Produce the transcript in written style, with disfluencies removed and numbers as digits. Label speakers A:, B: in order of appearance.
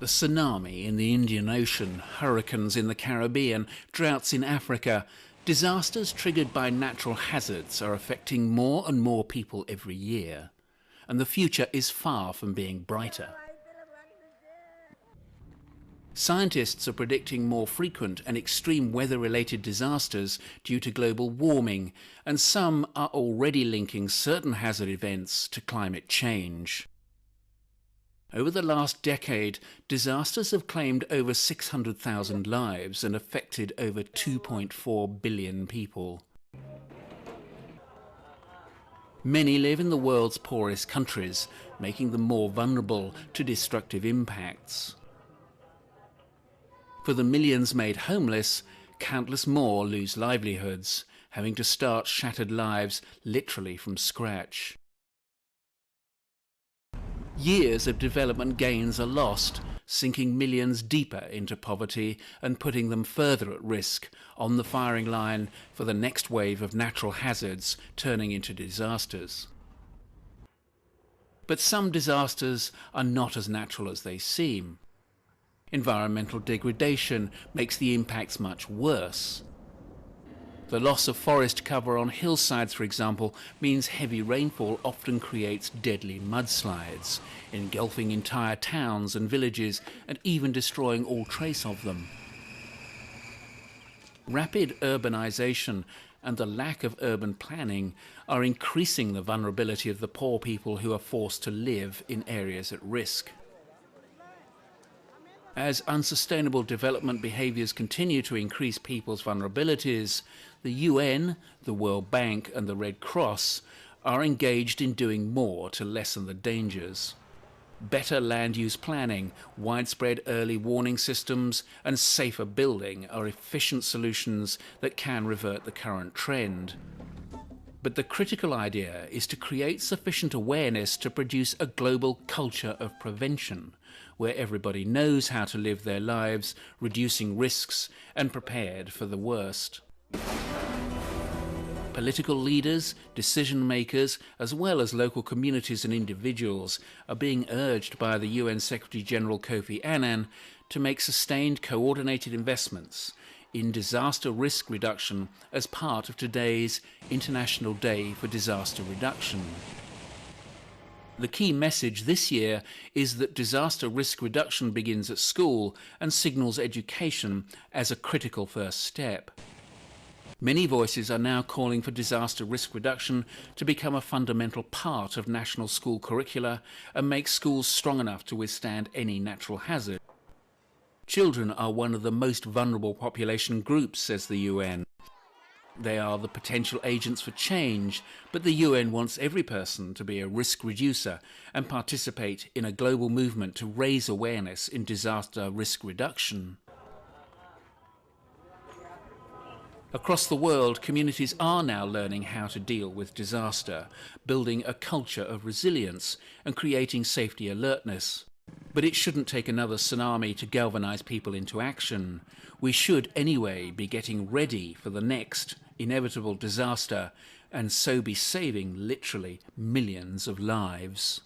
A: The tsunami in the Indian Ocean, hurricanes in the Caribbean, droughts in Africa, disasters triggered by natural hazards are affecting more and more people every year. And the future is far from being brighter. Scientists are predicting more frequent and extreme weather-related disasters due to global warming, and some are already linking certain hazard events to climate change. Over the last decade, disasters have claimed over 600,000 lives and affected over 2.4 billion people. Many live in the world's poorest countries, making them more vulnerable to destructive impacts. For the millions made homeless, countless more lose livelihoods, having to start shattered lives literally from scratch. Years of development gains are lost, sinking millions deeper into poverty and putting them further at risk, on the firing line for the next wave of natural hazards turning into disasters. But some disasters are not as natural as they seem. Environmental degradation makes the impacts much worse. The loss of forest cover on hillsides, for example, means heavy rainfall often creates deadly mudslides, engulfing entire towns and villages and even destroying all trace of them. Rapid urbanization and the lack of urban planning are increasing the vulnerability of the poor people who are forced to live in areas at risk. As unsustainable development behaviours continue to increase people's vulnerabilities, the UN, the World Bank and the Red Cross are engaged in doing more to lessen the dangers. Better land use planning, widespread early warning systems and safer building are efficient solutions that can revert the current trend. But the critical idea is to create sufficient awareness to produce a global culture of prevention, where everybody knows how to live their lives, reducing risks and prepared for the worst. Political leaders, decision makers, as well as local communities and individuals are being urged by the UN Secretary-General Kofi Annan to make sustained coordinated investments in disaster risk reduction as part of today's International Day for Disaster Reduction. The key message this year is that disaster risk reduction begins at school and signals education as a critical first step. Many voices are now calling for disaster risk reduction to become a fundamental part of national school curricula and make schools strong enough to withstand any natural hazard. Children are one of the most vulnerable population groups, says the UN. They are the potential agents for change, but the UN wants every person to be a risk reducer and participate in a global movement to raise awareness in disaster risk reduction. Across the world, communities are now learning how to deal with disaster, building a culture of resilience and creating safety alertness. But it shouldn't take another tsunami to galvanize people into action. We should anyway be getting ready for the next inevitable disaster and so be saving literally millions of lives.